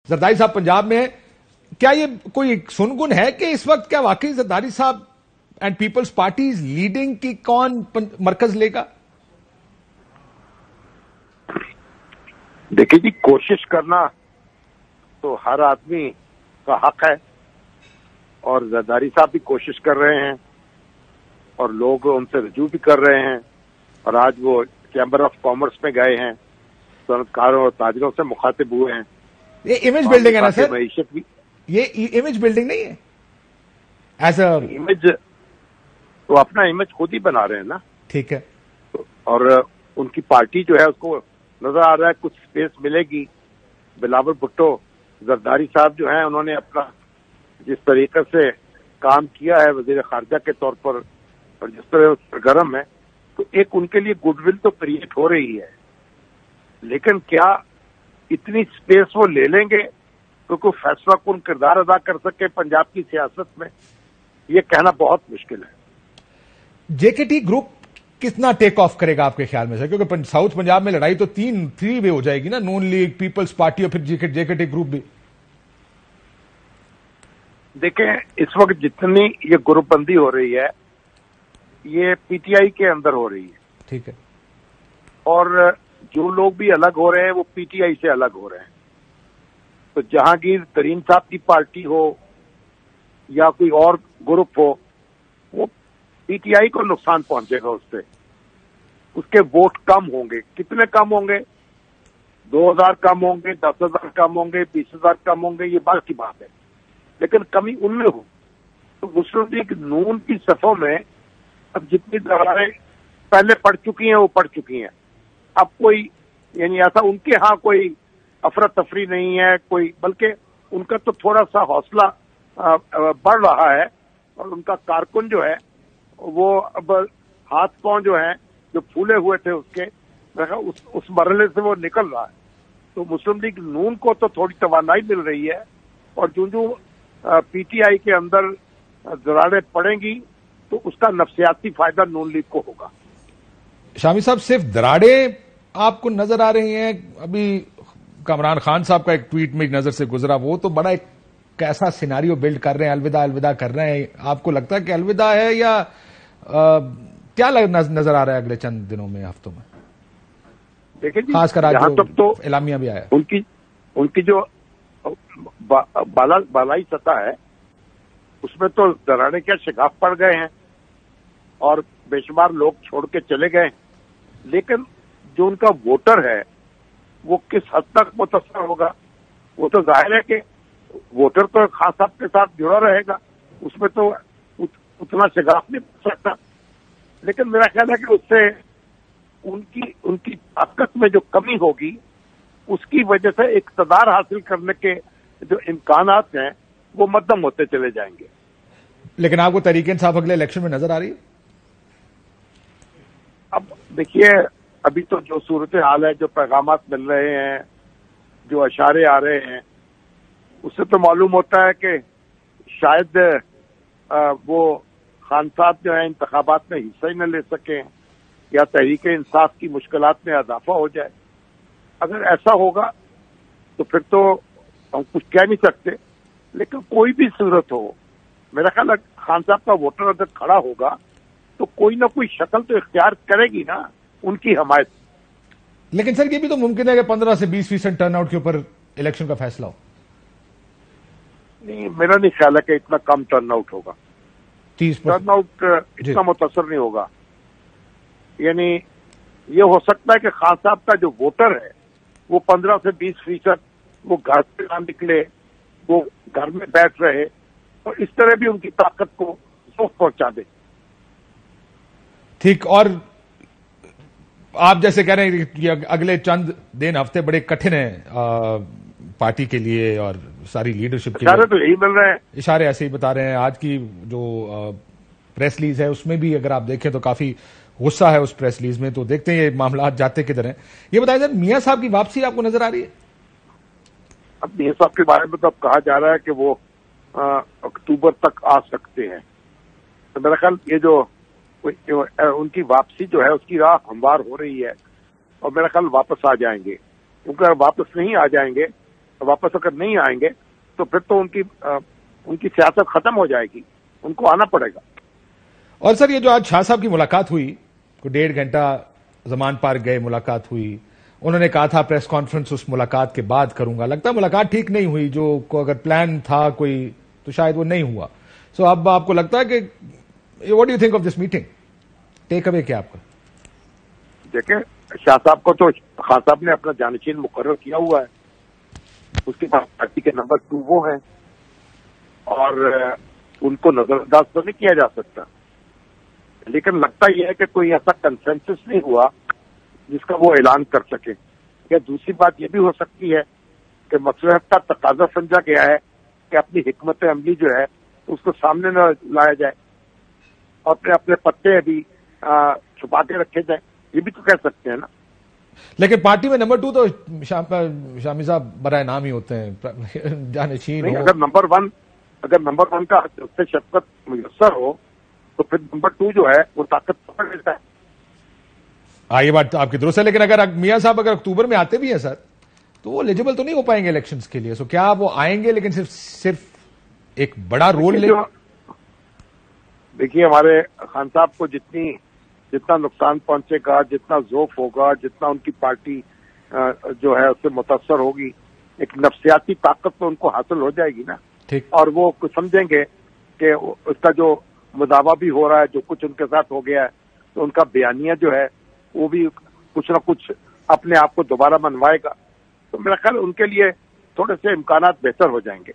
زرداری صاحب پنجاب میں ہیں. کیا یہ کوئی سنگن ہے کہ اس وقت کیا واقعی زرداری صاحب اینڈ پیپلز پارٹیز لیڈنگ کی کون مرکز لے گا؟ دیکھیے جی، کوشش کرنا تو ہر آدمی کا حق ہے، اور زرداری صاحب بھی کوشش کر رہے ہیں اور لوگ ان سے رجوع بھی کر رہے ہیں، اور آج وہ چیمبر آف کامرس میں گئے ہیں، صنعت کاروں اور تاجروں سے مخاطب ہوئے ہیں. یہ امیج بلڈنگ ہے نا سر؟ معیشت بھی یہ امیج بلڈنگ نہیں ہے؟ ایز اے امیج تو اپنا امیج خود ہی بنا رہے ہیں نا. ٹھیک ہے. اور ان کی پارٹی جو ہے اس کو نظر آ رہا ہے کچھ سپیس ملے گی. بلاول بھٹو زرداری صاحب جو ہیں انہوں نے اپنا جس طریقے سے کام کیا ہے وزیر خارجہ کے طور پر اور جس طرح سرگرم ہے، تو ایک ان کے لیے گڈ ول تو کریٹ ہو رہی ہے. لیکن کیا اتنی سپیس وہ لے لیں گے تو کوئی فیصلہ کن کردار ادا کر سکے پنجاب کی سیاست میں؟ یہ کہنا بہت مشکل ہے. جے کے ٹی گروپ کتنا ٹیک آف کرے گا آپ کے خیال میں سر؟ کیونکہ ساؤتھ پنجاب میں لڑائی تو تھری وے ہو جائے گی نا، نون لیگ، پیپلز پارٹی اور پھر جے کے ٹی گروپ بھی. دیکھیں اس وقت جتنی یہ گروپ بندی ہو رہی ہے یہ پی ٹی آئی کے اندر ہو رہی ہے. ٹھیک ہے. اور جو لوگ بھی الگ ہو رہے ہیں وہ پی ٹی آئی سے الگ ہو رہے ہیں. تو جہانگیر ترین صاحب کی پارٹی ہو یا کوئی اور گروپ ہو، وہ پی ٹی آئی کو نقصان پہنچے گا اس سے. اس کے ووٹ کم ہوں گے. کتنے کم ہوں گے؟ 2000 کم ہوں گے، 10,000 کم ہوں گے، 20,000 کم ہوں گے، یہ بات کی بات ہے. لیکن کمی ان میں ہو تو مسلم لیگ نون کی صفوں میں اب جتنی دراڑیں پہلے پڑ چکی ہیں وہ پڑ چکی ہیں. اب کوئی یعنی ایسا ان کے ہاں کوئی افراتفری نہیں ہے کوئی، بلکہ ان کا تو تھوڑا سا حوصلہ بڑھ رہا ہے، اور ان کا کارکن جو ہے وہ اب ہاتھ پاؤں جو ہیں جو پھولے ہوئے تھے اس کے اس مرحلے سے وہ نکل رہا ہے. تو مسلم لیگ نون کو تو تھوڑی توانائی مل رہی ہے، اور جو پی ٹی آئی کے اندر دراڑیں پڑیں گی تو اس کا نفسیاتی فائدہ نون لیگ کو ہوگا. شامی صاحب صرف دراڑیں آپ کو نظر آ رہی ہیں؟ ابھی کامران خان صاحب کا ایک ٹویٹ میری نظر سے گزرا، وہ تو بڑا ایک کیسا سیناریو بلڈ کر رہے ہیں، الوداع الوداع کر رہے ہیں. آپ کو لگتا ہے کہ الوداع ہے یا کیا نظر آ رہا ہے اگلے چند دنوں میں، ہفتوں میں؟ دیکھیں جی، خاص کر آج یہاں تک تو اعلامیہ بھی آیا، ان کی جو بالائی سطح ہے اس میں تو دراڑے کیا شگاف پڑ گئے ہیں اور بے شمار لوگ چھوڑ کے چلے گئے. لیکن جو ان کا ووٹر ہے وہ کس حد تک متاثر ہوگا؟ وہ تو ظاہر ہے کہ ووٹر تو خان صاحب کے ساتھ جڑا رہے گا، اس میں تو اتنا شگاف نہیں پڑ سکتا. لیکن میرا خیال ہے کہ اس سے ان کی طاقت میں جو کمی ہوگی اس کی وجہ سے اقتدار حاصل کرنے کے جو امکانات ہیں وہ مدھم ہوتے چلے جائیں گے. لیکن آپ کو تحریک انصاف اگلے الیکشن میں نظر آ رہی ہے؟ اب دیکھیے، ابھی تو جو صورتحال ہے، جو پیغامات مل رہے ہیں، جو اشارے آ رہے ہیں، اس سے تو معلوم ہوتا ہے کہ شاید وہ خان صاحب جو ہیں انتخابات میں حصہ ہی نہ لے سکیں یا تحریک انصاف کی مشکلات میں اضافہ ہو جائے. اگر ایسا ہوگا تو پھر تو ہم کچھ کہہ نہیں سکتے. لیکن کوئی بھی صورت ہو، میرا خیال ہے خان صاحب کا ووٹر اگر کھڑا ہوگا تو کوئی نہ کوئی شکل تو اختیار کرے گی نا ان کی حمایت. لیکن سر یہ بھی تو ممکن ہے کہ 15 سے 20% ٹرن آؤٹ کے اوپر الیکشن کا فیصلہ ہو. نہیں، میرا نہیں خیال ہے کہ اتنا کم ٹرن آؤٹ ہوگا. 30% ٹرن آؤٹ اتنا متاثر نہیں ہوگا. یعنی یہ ہو سکتا ہے کہ خان صاحب کا جو ووٹر ہے وہ 15 سے 20% وہ گھر سے نہ نکلے، وہ گھر میں بیٹھ رہے اور اس طرح بھی ان کی طاقت کو سوکھ پہنچا دے. ٹھیک. اور آپ جیسے کہہ رہے ہیں کہ اگلے چند دن ہفتے بڑے کٹھن ہیں پارٹی کے لیے اور ساری لیڈرشپ کے لیے. اشارے تو یہی مل رہے ہیں، اشارے ایسے ہی بتا رہے ہیں. آج کی جو پریس ریلیز ہے اس میں بھی اگر آپ دیکھیں تو کافی غصہ ہے اس پریس ریلیز میں. تو دیکھتے ہیں یہ معاملات جاتے کدھر ہیں. یہ بتائیں سر، میاں صاحب کی واپسی آپ کو نظر آ رہی ہے؟ اب میاں صاحب کے بارے میں تو اب کہا جا رہا ہے کہ وہ اکتوبر تک آ سکتے ہیں. تو میرا خیال یہ جو ان کی واپسی جو ہے اس کی راہ ہموار ہو رہی ہے، اور میرا خیال واپس آ جائیں گے. کیونکہ اگر واپس نہیں آ جائیں گے واپس اگر نہیں آئیں گے تو پھر تو ان کی سیاست ختم ہو جائے گی، ان کو آنا پڑے گا۔ اور سر یہ جو آج شاہ صاحب کی ملاقات ہوئی، کوئی 1.5 گھنٹہ زمان پارک گئے، ملاقات ہوئی، انہوں نے کہا تھا پریس کانفرنس اس ملاقات کے بعد کروں گا، لگتا ہے ملاقات ٹھیک نہیں ہوئی، جو اگر پلان تھا کوئی تو شاید وہ نہیں ہوا۔ سو اب آپ کو لگتا ہے کہ what do you think of this meeting? Takeaway کیا آپ کا؟ دیکھیں، شاہ صاحب کو تو خان صاحب نے اپنا جانشین مقرر کیا ہوا ہے، اس کے پاس پارٹی کے نمبر 2 وہ ہیں، اور ان کو نظر انداز تو نہیں کیا جا سکتا، لیکن لگتا یہ ہے کہ کوئی ایسا کنسنسس نہیں ہوا جس کا وہ اعلان کر سکے۔ یا دوسری بات یہ بھی ہو سکتی ہے کہ مصلحت کا تقاضا سمجھا گیا ہے کہ اپنی حکمت عملی جو ہے اس کو سامنے نہ لایا جائے اور اپنے پتے ابھی چھپا کے رکھے جائیں، یہ بھی تو کہہ سکتے ہیں نا۔ لیکن پارٹی میں نمبر 2 تو شامی صاحب برائے نام ہی ہوتے ہیں، جانشین نہیں، ہو۔ اگر نمبر 1 کا حسن شفقت میسر ہو تو پھر نمبر 2 جو ہے وہ طاقت پکڑ لیتا ہے۔ یہ بات آپ کی درست ہے، لیکن اگر میاں صاحب اگر اکتوبر میں آتے بھی ہیں سر تو وہ ایلیجیبل تو نہیں ہو پائیں گے الیکشنز کے لیے، سو کیا وہ آئیں گے لیکن صرف ایک بڑا رول لے؟ دیکھیے، ہمارے خان صاحب کو جتنا نقصان پہنچے گا، جتنا ذوف ہوگا، جتنا ان کی پارٹی جو ہے اس سے متاثر ہوگی، ایک نفسیاتی طاقت تو ان کو حاصل ہو جائے گی نا، اور وہ سمجھیں گے کہ اس کا جو مداوع بھی ہو رہا ہے، جو کچھ ان کے ساتھ ہو گیا ہے، تو ان کا بیانیہ جو ہے وہ بھی کچھ نہ کچھ اپنے آپ کو دوبارہ منوائے گا، تو میرا خیال ان کے لیے تھوڑے سے امکانات بہتر ہو جائیں گے۔